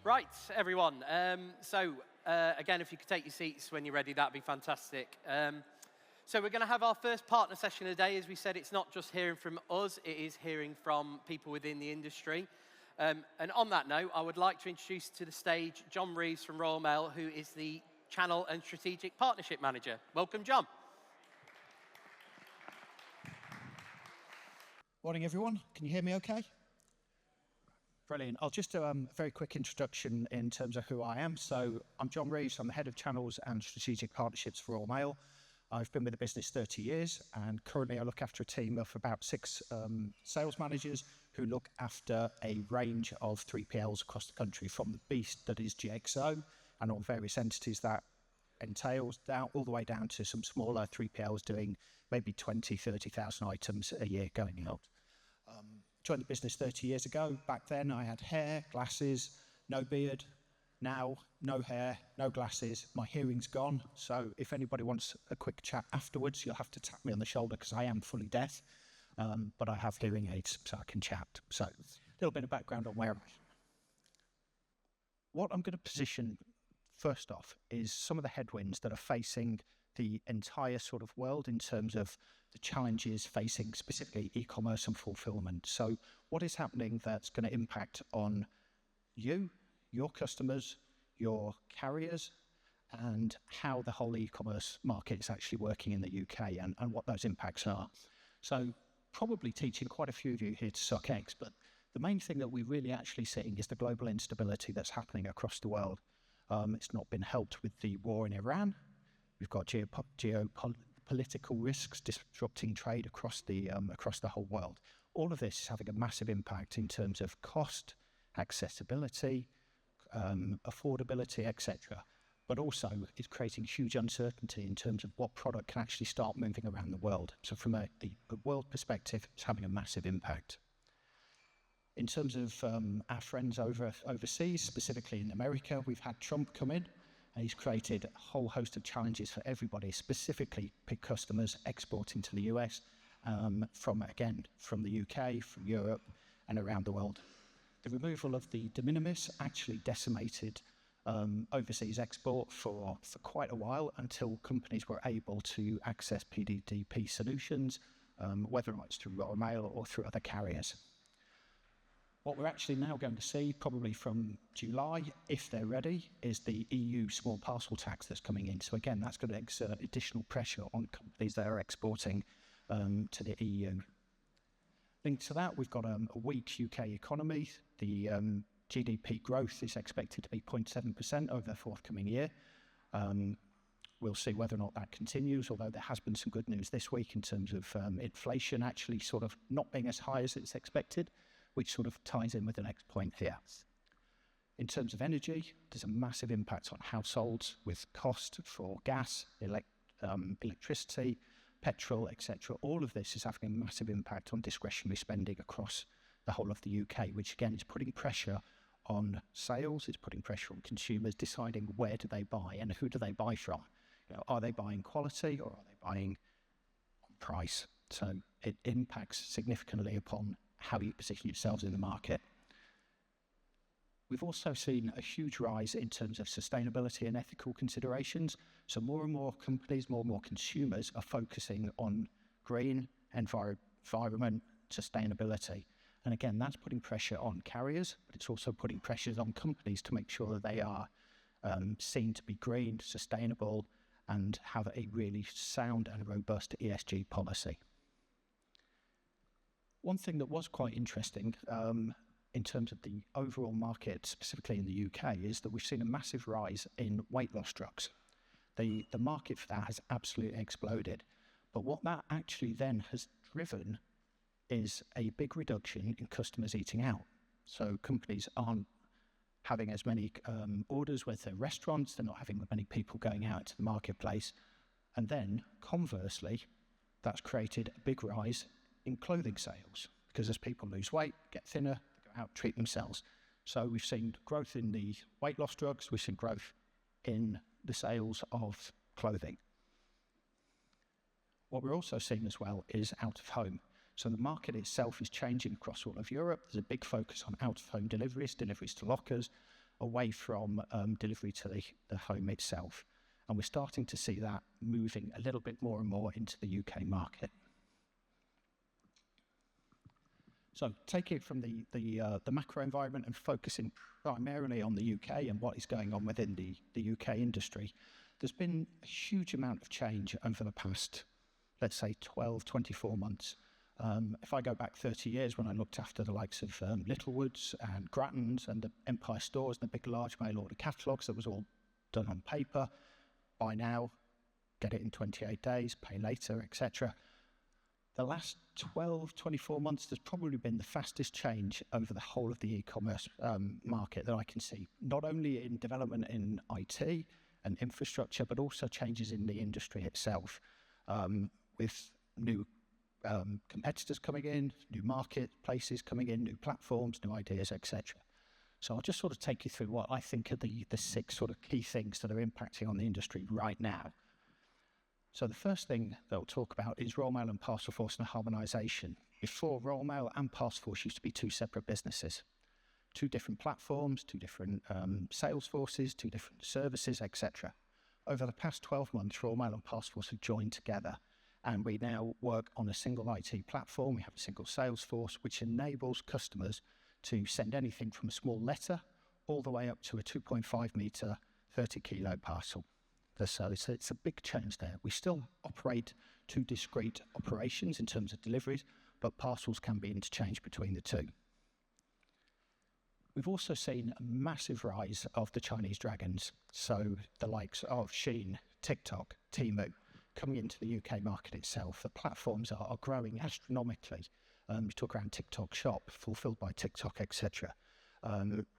Right, everyone. Again, if you could take your seats when you're ready, that'd be fantastic. So we're going to have our first partner session of the day. As we said, it's not just hearing from us, it is hearing from people within the industry. And on that note, I would like to introduce to the stage Jon Reeves from Royal Mail, who is the Channel and Strategic Partnership Manager. Welcome, Jon. Morning, everyone. Can you hear me okay? Brilliant. I'll just do a very quick introduction in terms of who I am. So I'm Jon Reeves. I'm the Head of Channels and Strategic Partnerships for Royal Mail. I've been with the business 30 years, and currently I look after a team of about 6 sales managers who look after a range of 3PLs across the country, from the beast that is GXO and all various entities that entails, down all the way down to some smaller 3PLs doing maybe 20, 30,000 items a year going out. Joined the business 30 years ago. Back then I had hair, glasses, no beard. Now, no hair, no glasses. My hearing's gone. So if anybody wants a quick chat afterwards, you'll have to tap me on the shoulder because I am fully deaf. But I have hearing aids so I can chat. So a little bit of background on where I'm at. What I'm going to position first off is some of the headwinds that are facing the entire sort of world in terms of the challenges facing specifically e-commerce and fulfillment. So what is happening that's going to impact on you, your customers, your carriers, and how the whole e-commerce market is actually working in the UK and what those impacts are. So probably teaching quite a few of you here to suck eggs, but the main thing that we're really actually seeing is the global instability that's happening across the world. It's not been helped with the war in Iran. We've got geopolitical risks disrupting trade across the whole world. All of this is having a massive impact in terms of cost, accessibility, affordability, etc. But also it's creating huge uncertainty in terms of what product can actually start moving around the world. So from a world perspective, it's having a massive impact. In terms of our friends overseas, specifically in America, we've had Trump come in. And he's created a whole host of challenges for everybody, specifically big customers exporting to the US from the UK, from Europe, and around the world. The removal of the de minimis actually decimated overseas export for quite a while until companies were able to access PDDP solutions, whether it's through Royal Mail or through other carriers. What we're actually now going to see, probably from July, if they're ready, is the EU small parcel tax that's coming in. So again, that's going to exert additional pressure on companies that are exporting to the EU. Linked to that, we've got a weak UK economy. The GDP growth is expected to be 0.7% over the forthcoming year. We'll see whether or not that continues, although there has been some good news this week in terms of inflation actually sort of not being as high as it's expected, which sort of ties in with the next point here. In terms of energy, there's a massive impact on households with cost for gas, electricity, petrol, etc. All of this is having a massive impact on discretionary spending across the whole of the UK, which again is putting pressure on sales, it's putting pressure on consumers deciding where do they buy and who do they buy from. You know, are they buying quality or are they buying on price? So it impacts significantly upon how you position yourselves in the market. We've also seen a huge rise in terms of sustainability and ethical considerations. So more and more companies, more and more consumers are focusing on green, environment, sustainability. And again, that's putting pressure on carriers, but it's also putting pressures on companies to make sure that they are seen to be green, sustainable, and have a really sound and robust ESG policy. One thing that was quite interesting in terms of the overall market, specifically in the UK, is that we've seen a massive rise in weight loss drugs. The market for that has absolutely exploded. But what that actually then has driven is a big reduction in customers eating out. So companies aren't having as many orders with their restaurants, they're not having many people going out into the marketplace. And then, conversely, that's created a big rise in clothing sales, because as people lose weight, get thinner, they go out, treat themselves. So we've seen growth in the weight loss drugs, we've seen growth in the sales of clothing. What we're also seeing as well is out of home. So the market itself is changing across all of Europe. There's a big focus on out-of-home deliveries to lockers. away from delivery to the home itself. And we're starting to see that moving a little bit more and more into the UK market. So taking it from the macro environment and focusing primarily on the UK and what is going on within the UK industry, there's been a huge amount of change over the past, let's say, 12, 24 months. If I go back 30 years when I looked after the likes of Littlewoods and Grattan's and the Empire stores and the big large mail order catalogues, that was all done on paper. By now, get it in 28 days, pay later, etc. The last 12, 24 months, there's probably been the fastest change over the whole of the e-commerce market that I can see, not only in development in IT and infrastructure, but also changes in the industry itself, with new competitors coming in, new marketplaces coming in, new platforms, new ideas, etc. So I'll just sort of take you through what I think are the 6 sort of key things that are impacting on the industry right now. So the first thing that we'll talk about is Royal Mail and Parcelforce and harmonisation. Before, Royal Mail and Parcelforce used to be 2 separate businesses, 2 different platforms, 2 different sales forces, 2 different services, etc. Over the past 12 months, Royal Mail and Parcelforce have joined together, and we now work on a single IT platform. We have a single sales force, which enables customers to send anything from a small letter all the way up to a 2.5 metre, 30 kilo parcel. So it's a big change there. We still operate 2 discrete operations in terms of deliveries, but parcels can be interchanged between the 2. We've also seen a massive rise of the Chinese dragons, so the likes of Shein, TikTok, Temu, coming into the UK market itself. The platforms are growing astronomically. You talk around TikTok Shop, fulfilled by TikTok, etc.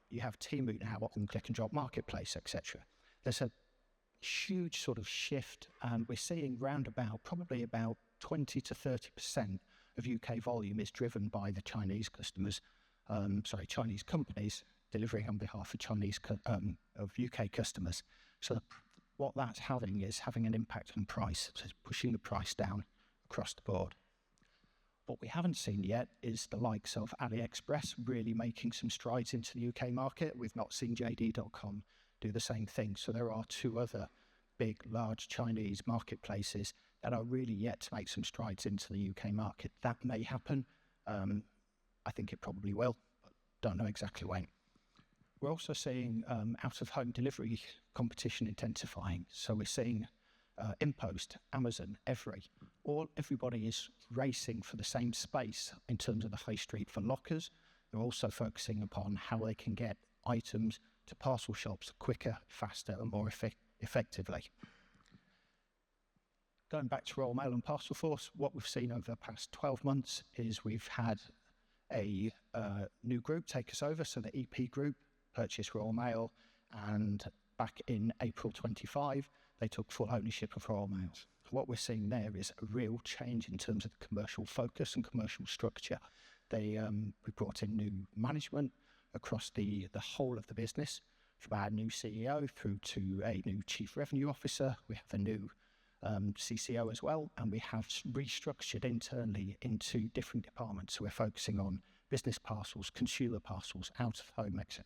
You have Temu now on click and drop marketplace, etc. There's a huge sort of shift, and we're seeing probably about 20 to 30% of UK volume is driven by the Chinese customers, Chinese companies delivering on behalf of UK customers. So what that's having is having an impact on price, so it's pushing the price down across the board. What we haven't seen yet is the likes of AliExpress really making some strides into the UK market. We've not seen JD.com do the same thing. So there are 2 other big, large Chinese marketplaces that are really yet to make some strides into the UK market. That may happen. I think it probably will, but don't know exactly when. We're also seeing out-of-home delivery competition intensifying. So we're seeing InPost, Amazon, everybody is racing for the same space in terms of the high street for lockers. They're also focusing upon how they can get items to parcel shops quicker, faster, and more effectively. Going back to Royal Mail and Parcelforce, what we've seen over the past 12 months is we've had a new group take us over. So the EP group purchased Royal Mail, and back in April 25, they took full ownership of Royal Mail. What we're seeing there is a real change in terms of the commercial focus and commercial structure. We brought in new management across the whole of the business, from our new CEO through to a new Chief Revenue Officer. We have a new CCO as well, and we have restructured internally into different departments. So we're focusing on business parcels, consumer parcels, out of home, etc.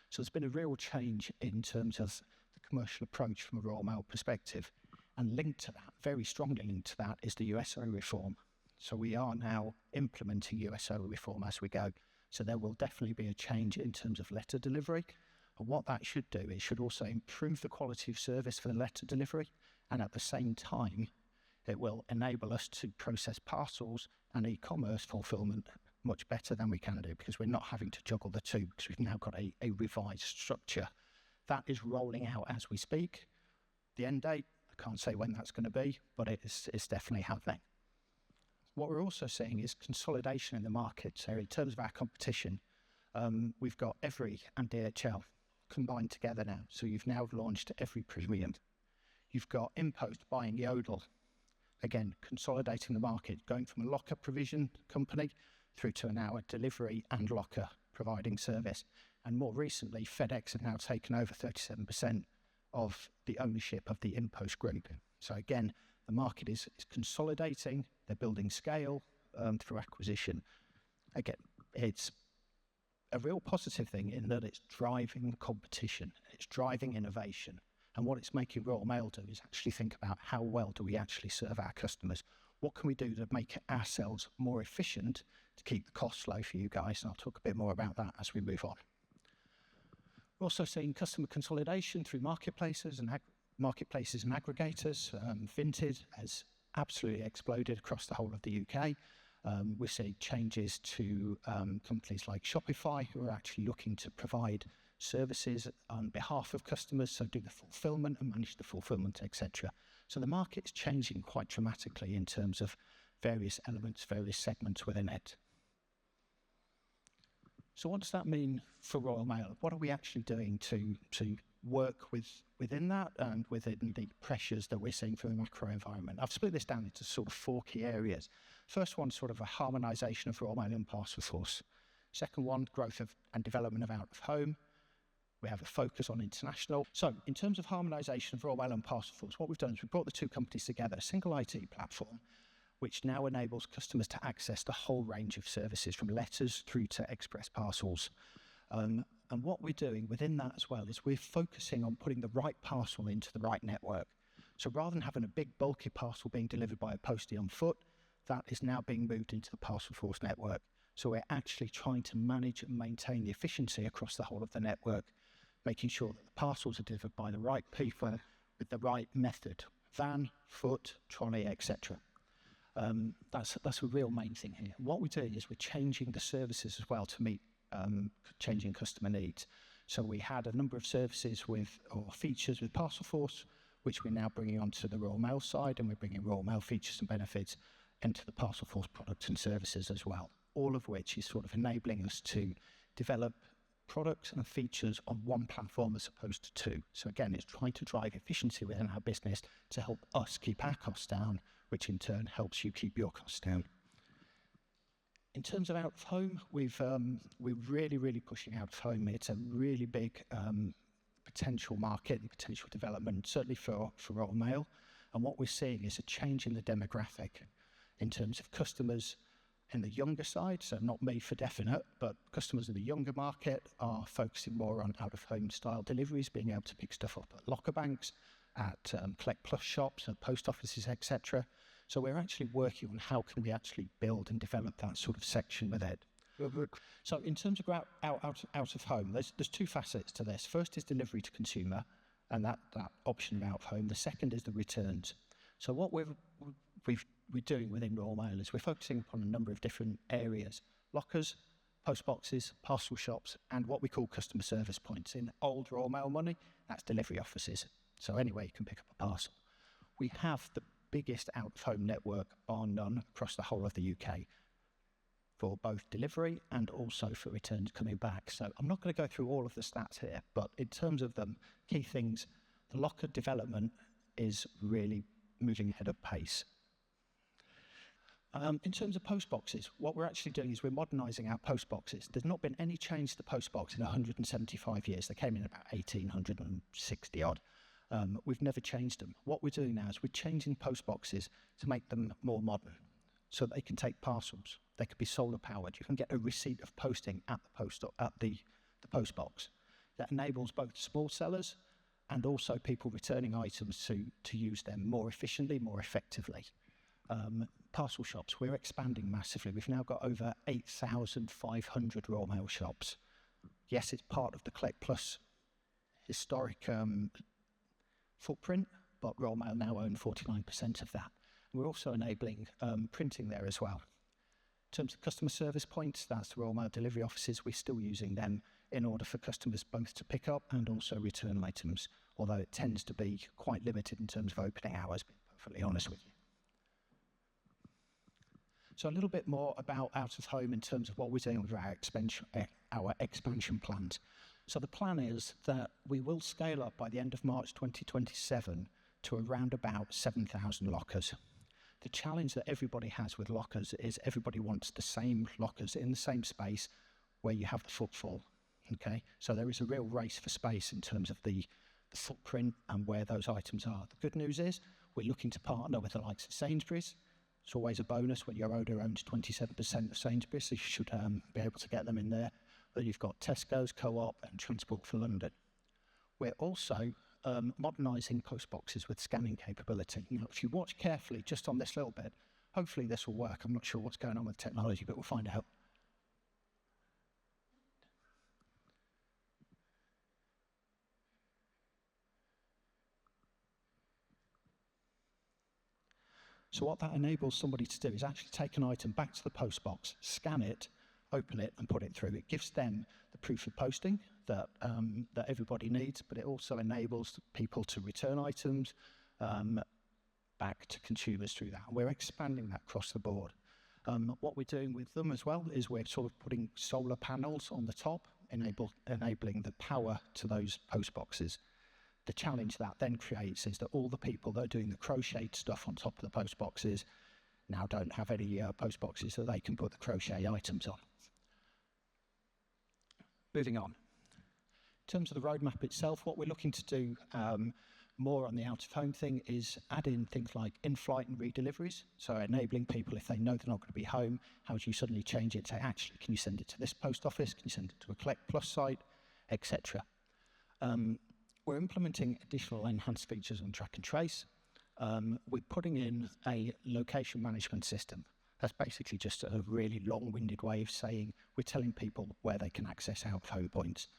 So there's been a real change in terms of the commercial approach from a Royal Mail perspective. And linked to that, very strongly linked to that, is the USO reform. So we are now implementing USO reform as we go. So there will definitely be a change in terms of letter delivery. And what that should do, it should also improve the quality of service for the letter delivery. And at the same time, it will enable us to process parcels and e-commerce fulfillment much better than we can do, because we're not having to juggle the 2, because we've now got a revised structure. That is rolling out as we speak. The end date, I can't say when that's going to be, but it's definitely happening. What we're also seeing is consolidation in the market. So in terms of our competition, we've got Every and DHL combined together now. So you've now launched Every Premium. You've got InPost buying Yodel. Again, consolidating the market, going from a locker provision company through to now a delivery and locker providing service. And more recently, FedEx have now taken over 37% of the ownership of the InPost group. So again, the market is consolidating. They're building scale through acquisition. Again, it's a real positive thing in that it's driving competition, it's driving innovation. And what it's making Royal Mail do is actually think about how well do we actually serve our customers? What can we do to make ourselves more efficient to keep the costs low for you guys? And I'll talk a bit more about that as we move on. We're also seeing customer consolidation through marketplaces and aggregators. Vinted has absolutely exploded across the whole of the UK. We're seeing changes to companies like Shopify, who are actually looking to provide services on behalf of customers, so do the fulfilment and manage the fulfilment, etc. So the market's changing quite dramatically in terms of various elements, various segments within it. So what does that mean for Royal Mail? What are we actually doing to work within that and within the pressures that we're seeing from the macro environment? I've split this down into sort of 4 key areas. First one, sort of a harmonisation of Royal Mail and Parcelforce. Second one, growth of and development of out of home. We have a focus on international. So in terms of harmonisation of Royal Mail and Parcelforce, what we've done is we've brought the 2 companies together, a single IT platform, which now enables customers to access the whole range of services from letters through to express parcels. And what we're doing within that as well is we're focusing on putting the right parcel into the right network. So rather than having a big bulky parcel being delivered by a postie on foot, that is now being moved into the Parcelforce network. So we're actually trying to manage and maintain the efficiency across the whole of the network, making sure that the parcels are delivered by the right people with the right method, van, foot, trolley, etc. That's a real main thing here. What we're doing is we're changing the services as well to meet changing customer needs. So we had a number of services or features with Parcelforce, which we're now bringing onto the Royal Mail side, and we're bringing Royal Mail features and benefits into the Parcelforce products and services as well, all of which is sort of enabling us to develop products and features on one platform as opposed to 2. So again, it's trying to drive efficiency within our business to help us keep our costs down, which in turn helps you keep your costs down. In terms of out of home, we're really pushing out of home. It's a really big potential market and potential development, certainly for Royal Mail. And what we're seeing is a change in the demographic in terms of customers in the younger side, so not me for definite, but customers in the younger market are focusing more on out-of-home style deliveries, being able to pick stuff up at locker banks, at Collect Plus shops, at post offices, etc. So we're actually working on how can we actually build and develop that sort of section with it. So in terms of out of home, there's 2 facets to this. First is delivery to consumer, and that option of out of home. The second is the returns. So what we're doing within Royal Mail is we're focusing upon a number of different areas: lockers, post boxes, parcel shops, and what we call customer service points. In old Royal Mail money, that's delivery offices. So anywhere you can pick up a parcel. We have the biggest out-of-home network, bar none, across the whole of the UK for both delivery and also for returns coming back. So I'm not going to go through all of the stats here, but in terms of the key things, the locker development is really moving ahead of pace. In terms of post boxes, what we're actually doing is we're modernising our post boxes. There's not been any change to the post box in 175 years. They came in about 1860 odd. We've never changed them. What we're doing now is we're changing post boxes to make them more modern, so they can take parcels. They can be solar powered. You can get a receipt of posting at the post box. That enables both small sellers and also people returning items to use them more efficiently, more effectively. Parcel shops, we're expanding massively. We've now got over 8,500 Royal Mail shops. Yes, it's part of the Collect Plus historic footprint, but Royal Mail now own 49% of that. We're also enabling printing there as well. In terms of customer service points, that's the Royal Mail delivery offices. We're still using them in order for customers both to pick up and also return items, although it tends to be quite limited in terms of opening hours, being perfectly honest with you. So a little bit more about out of home in terms of what we're doing with our expansion plans. So the plan is that we will scale up by the end of March 2027 to around about 7,000 lockers. The challenge that everybody has with lockers is everybody wants the same lockers in the same space where you have the footfall. Okay, so there is a real race for space in terms of the footprint and where those items are. The good news is we're looking to partner with the likes of Sainsbury's. It's always a bonus when your owner owns 27% of Sainsbury's, so you should be able to get them in there. You've got Tesco's, Co-op, and Transport for London. We're also modernising postboxes with scanning capability. Now, if you watch carefully just on this little bit, hopefully this will work. I'm not sure what's going on with technology, but we'll find out. So what that enables somebody to do is actually take an item back to the postbox, scan it, open it, and put it through. It gives them the proof of posting that everybody needs, but it also enables people to return items back to consumers through that. And we're expanding that across the board. What we're doing with them as well is we're sort of putting solar panels on the top, enabling the power to those postboxes. The challenge that then creates is that all the people that are doing the crocheted stuff on top of the post boxes now don't have any post boxes that they can put the crochet items on. Moving on. In terms of the roadmap itself, what we're looking to do more on the out-of-home thing is add in things like in-flight and redeliveries. So enabling people, if they know they're not going to be home, how do you suddenly change it to actually, can you send it to this post office? Can you send it to a Collect Plus site, etc. We're implementing additional enhanced features on track and trace. We're putting in a location management system. That's basically just a really long-winded way of saying we're telling people where they can access our home points.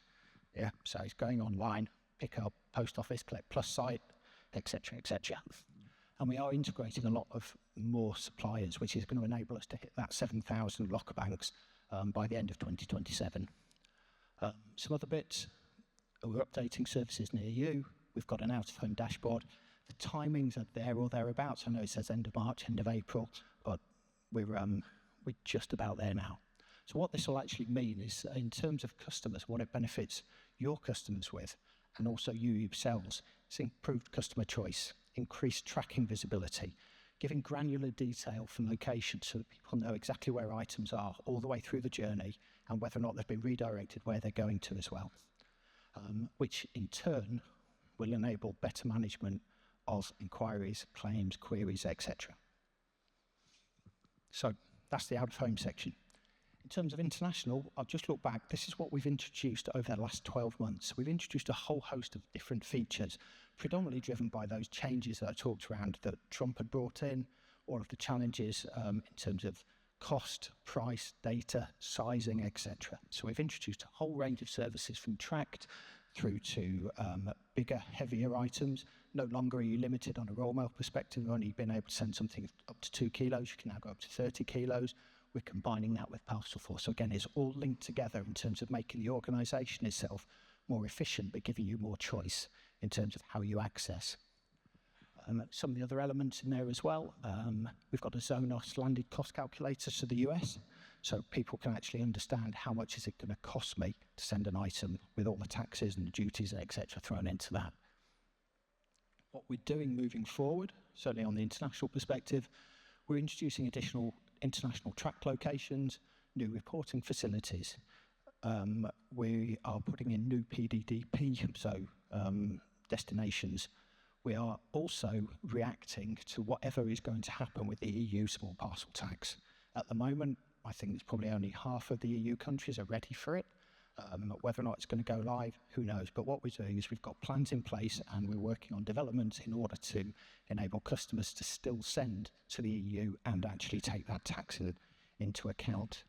Yeah, so it's going online, pick up post office, Collect Plus site, etc., etc. And we are integrating a lot of more suppliers, which is going to enable us to hit that 7,000 locker banks by the end of 2027. Some other bits. We're updating services near you. We've got an out-of-home dashboard. The timings are there or thereabouts. I know it says end of March, end of April, but we're just about there now. So what this will actually mean is, in terms of customers, what it benefits your customers with, and also you yourselves, is improved customer choice, increased tracking visibility, giving granular detail from locations so that people know exactly where items are all the way through the journey, and whether or not they've been redirected where they're going to as well. Which in turn will enable better management of inquiries, claims, queries, etc. So that's the out-of-home section. In terms of international, I've just looked back. This is what we've introduced over the last 12 months. We've introduced a whole host of different features, predominantly driven by those changes that I talked around that Trump had brought in, all of the challenges in terms of cost, price, data, sizing, etc. So we've introduced a whole range of services from tracked through to bigger, heavier items. No longer are you limited on a Royal Mail perspective. You've only been able to send something up to 2 kilos. You can now go up to 30 kilos. We're combining that with Parcelforce. So again, it's all linked together in terms of making the organisation itself more efficient, but giving you more choice in terms of how you access. Some of the other elements in there as well. We've got a Zonos landed cost calculator to the US, so people can actually understand how much is it going to cost me to send an item with all the taxes and the duties, etc., thrown into that. What we're doing moving forward, certainly on the international perspective, we're introducing additional international track locations, new reporting facilities. We are putting in new PDDP, so destinations. We are also reacting to whatever is going to happen with the EU small parcel tax. At the moment, I think it's probably only half of the EU countries are ready for it. Whether or not it's going to go live, who knows? But what we're doing is we've got plans in place and we're working on development in order to enable customers to still send to the EU and actually take that tax into account.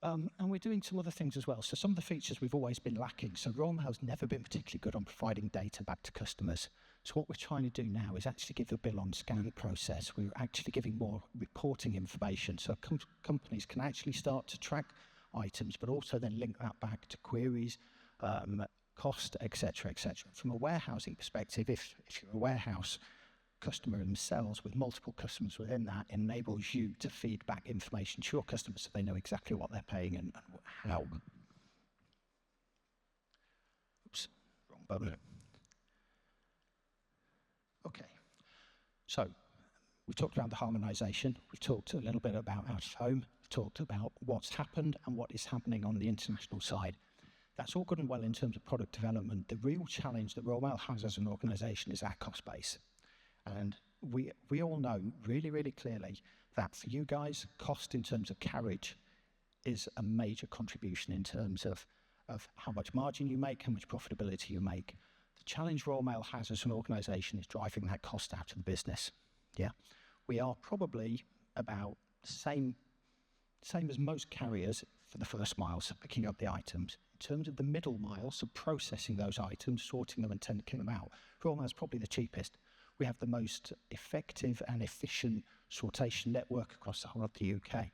And we're doing some other things as well. So some of the features we've always been lacking. So Royal Mail's never been particularly good on providing data back to customers. So what we're trying to do now is actually give a bill on scan process. We're actually giving more reporting information so companies can actually start to track items, but also then link that back to queries, cost, etc., etc. From a warehousing perspective, if you're a warehouse customer themselves with multiple customers within that, enables you to feed back information to your customers so they know exactly what they're paying and how. Oops, wrong button. Okay, so we talked about the harmonisation. We've talked a little bit about out of home. We've talked about what's happened and what is happening on the international side. That's all good and well in terms of product development. The real challenge that Royal Mail has as an organisation is our cost base. And we all know really, really clearly that for you guys, cost in terms of carriage is a major contribution in terms of how much margin you make, how much profitability you make. The challenge Royal Mail has as an organisation is driving that cost out of the business. Yeah, we are probably about the same as most carriers for the first mile, so picking up the items. In terms of the middle mile, so processing those items, sorting them and taking them out, Royal Mail is probably the cheapest. We have the most effective and efficient sortation network across the whole of the UK.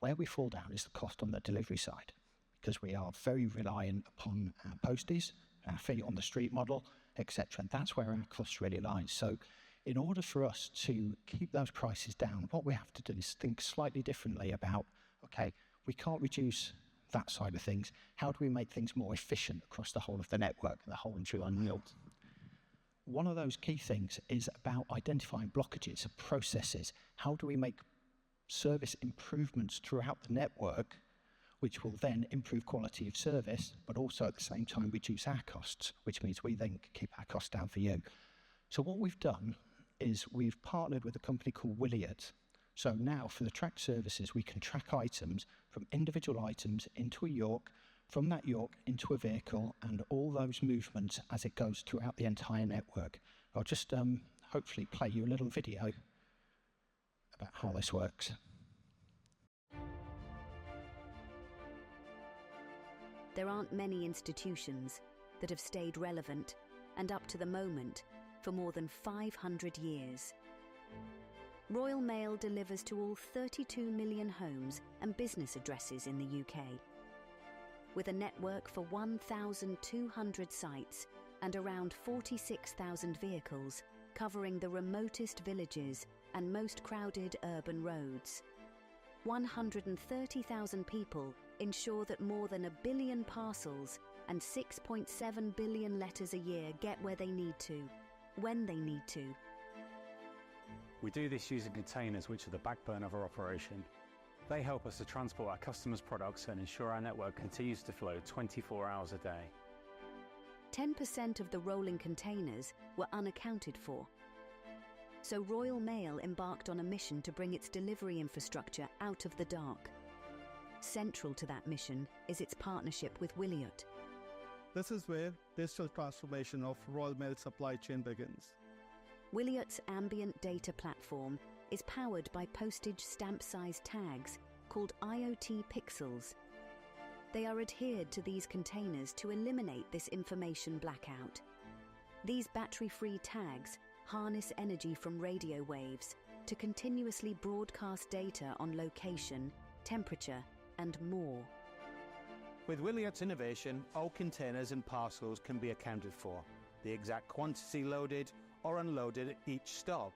Where we fall down is the cost on the delivery side, because we are very reliant upon our posties, our feet on the street model, etc. And that's where our cost really lies. So in order for us to keep those prices down, what we have to do is think slightly differently about, okay, we can't reduce that side of things. How do we make things more efficient across the whole of the network and the whole of Mail? One of those key things is about identifying blockages of processes. How do we make service improvements throughout the network, which will then improve quality of service, but also at the same time reduce our costs, which means we then keep our costs down for you. So what we've done is we've partnered with a company called Williot. So now for the tracked services, we can track items from individual items into a York, from that York into a vehicle, and all those movements as it goes throughout the entire network. I'll just hopefully play you a little video about how this works. There aren't many institutions that have stayed relevant and up to the moment for more than 500 years. Royal Mail delivers to all 32 million homes and business addresses in the UK. With a network for 1,200 sites and around 46,000 vehicles covering the remotest villages and most crowded urban roads. 130,000 people ensure that more than 1 billion parcels and 6.7 billion letters a year get where they need to, when they need to. We do this using containers, which are the backbone of our operation. They help us to transport our customers' products and ensure our network continues to flow 24 hours a day. 10% of the rolling containers were unaccounted for. So Royal Mail embarked on a mission to bring its delivery infrastructure out of the dark. Central to that mission is its partnership with Williot. This is where digital transformation of Royal Mail supply chain begins. Williot's ambient data platform is powered by postage stamp-sized tags called IoT pixels. They are adhered to these containers to eliminate this information blackout. These battery-free tags harness energy from radio waves to continuously broadcast data on location, temperature, and more. With Williot's innovation, all containers and parcels can be accounted for, the exact quantity loaded or unloaded at each stop,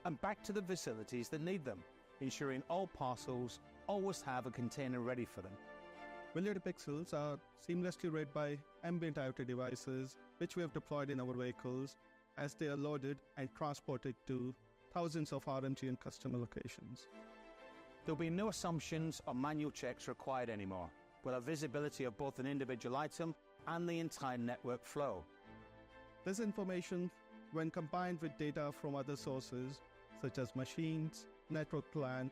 and back to the facilities that need them, ensuring all parcels always have a container ready for them. Williot pixels are seamlessly read by ambient IoT devices, which we have deployed in our vehicles as they are loaded and transported to thousands of RMG and customer locations. There'll be no assumptions or manual checks required anymore. We'll have visibility of both an individual item and the entire network flow. This information, when combined with data from other sources, such as machines, network plan,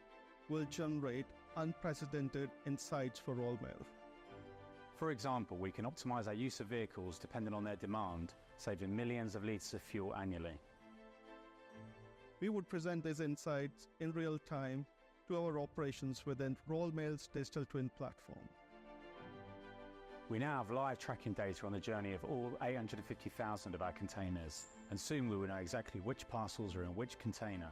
will generate unprecedented insights for Royal Mail. For example, we can optimize our use of vehicles depending on their demand, saving millions of litres of fuel annually. We would present these insights in real time to our operations within Royal Mail's digital twin platform. We now have live tracking data on the journey of all 850,000 of our containers, and soon we will know exactly which parcels are in which container.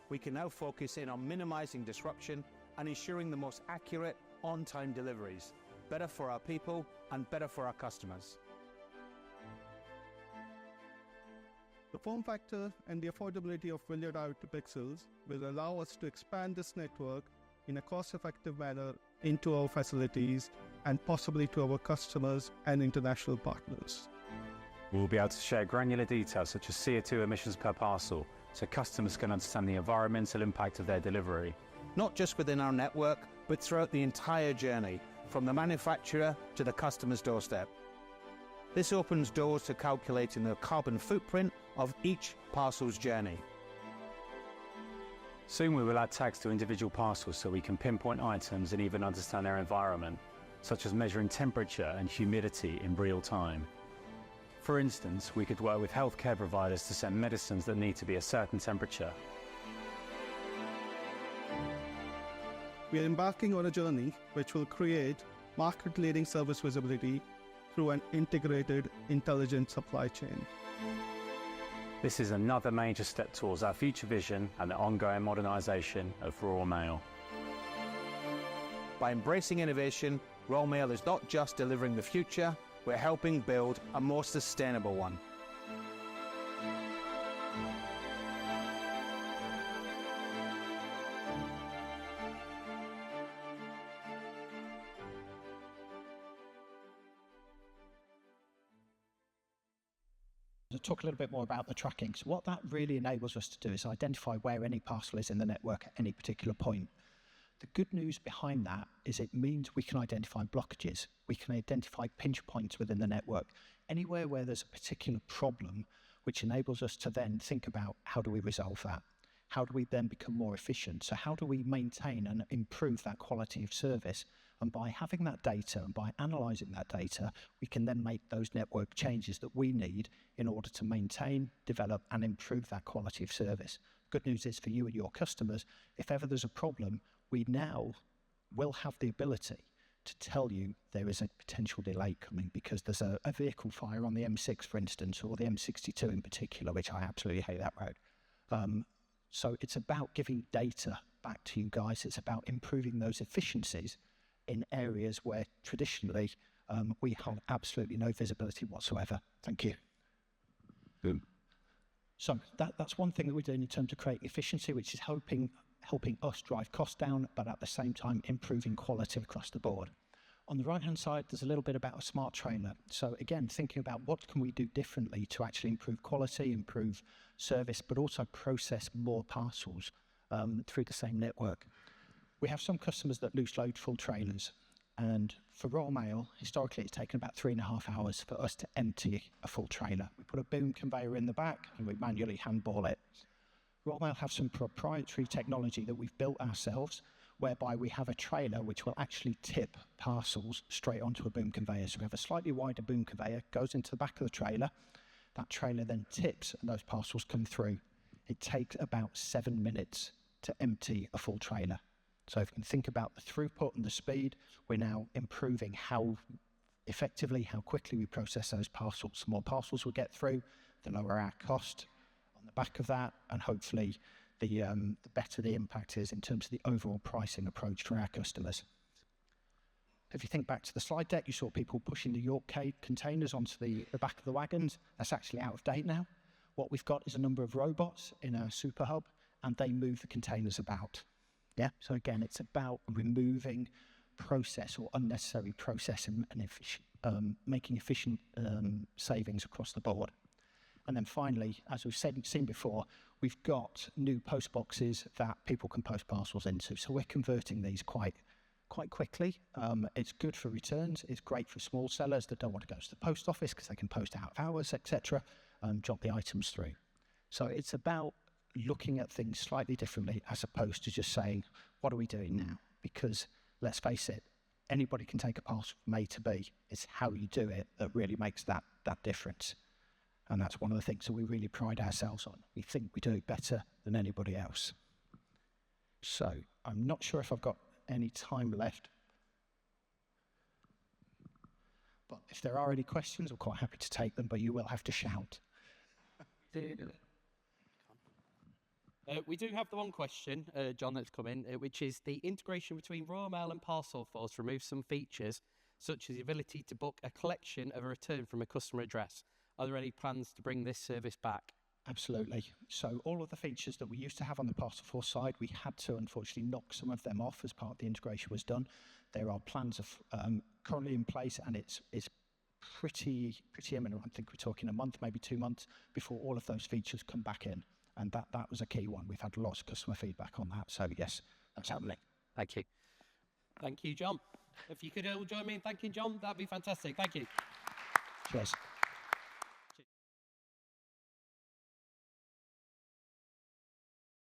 We can now focus in on minimising disruption and ensuring the most accurate, on-time deliveries, better for our people and better for our customers. The form factor and the affordability of Williot IoT pixels will allow us to expand this network in a cost-effective manner into our facilities and possibly to our customers and international partners. We'll be able to share granular details such as CO2 emissions per parcel, so customers can understand the environmental impact of their delivery. Not just within our network, but throughout the entire journey, from the manufacturer to the customer's doorstep. This opens doors to calculating the carbon footprint of each parcel's journey. Soon we will add tags to individual parcels so we can pinpoint items and even understand their environment, such as measuring temperature and humidity in real time. For instance, we could work with healthcare providers to send medicines that need to be a certain temperature. We are embarking on a journey which will create market-leading service visibility through an integrated, intelligent supply chain. This is another major step towards our future vision and the ongoing modernisation of Royal Mail. By embracing innovation, Royal Mail is not just delivering the future, we're helping build a more sustainable one. To talk a little bit more about the tracking. So what that really enables us to do is identify where any parcel is in the network at any particular point. The good news behind that is it means we can identify blockages. We can identify pinch points within the network, anywhere where there's a particular problem, which enables us to then think about how do we resolve that? How do we then become more efficient? So how do we maintain and improve that quality of service? And by having that data and by analysing that data, we can then make those network changes that we need in order to maintain, develop and improve that quality of service. Good news is for you and your customers, if ever there's a problem, we now will have the ability to tell you there is a potential delay coming because there's a vehicle fire on the M6, for instance, or the M62 in particular, which I absolutely hate that road. So it's about giving data back to you guys. It's about improving those efficiencies in areas where traditionally we have absolutely no visibility whatsoever. Thank you. Good. So that's one thing that we're doing in terms of creating efficiency, which is helping us drive costs down, but at the same time improving quality across the board. On the right-hand side, there's a little bit about a smart trailer. So again, thinking about what can we do differently to actually improve quality, improve service, but also process more parcels through the same network. We have some customers that loose load full trailers, and for Royal Mail, historically it's taken about 3.5 hours for us to empty a full trailer. We put a boom conveyor in the back and we manually handball it. Royal Mail have some proprietary technology that we've built ourselves, whereby we have a trailer which will actually tip parcels straight onto a boom conveyor. So we have a slightly wider boom conveyor, goes into the back of the trailer, that trailer then tips and those parcels come through. It takes about 7 minutes to empty a full trailer. So if you can think about the throughput and the speed, we're now improving how effectively, how quickly we process those parcels. The more parcels we get through, the lower our cost on the back of that, and hopefully the better the impact is in terms of the overall pricing approach for our customers. If you think back to the slide deck, you saw people pushing the York containers onto the back of the wagons. That's actually out of date now. What we've got is a number of robots in our super hub, and they move the containers about. Yeah, so again, it's about removing process or unnecessary process and making efficient savings across the board. And then finally, as we've seen before, we've got new post boxes that people can post parcels into. So we're converting these quite quickly. It's good for returns. It's great for small sellers that don't want to go to the post office because they can post out of hours, etc., drop the items through. So it's about looking at things slightly differently as opposed to just saying, what are we doing now? Because let's face it, anybody can take a parcel from A to B. It's how you do it that really makes that difference. And that's one of the things that we really pride ourselves on. We think we do it better than anybody else. So I'm not sure if I've got any time left. But if there are any questions, I'm quite happy to take them, but you will have to shout. We do have the one question, John, that's come in, which is the integration between Royal Mail and Parcelforce removes some features, such as the ability to book a collection of a return from a customer address. Are there any plans to bring this service back? Absolutely. So all of the features that we used to have on the Parcelforce side, we had to unfortunately knock some of them off as part of the integration was done. There are plans currently in place, and it's pretty imminent. I think we're talking a month, maybe 2 months, before all of those features come back in. And that was a key one. We've had lots of customer feedback on that. So yes, that's happening. Thank you. Thank you, John. If you could all join me in thanking John, that'd be fantastic. Thank you. Cheers.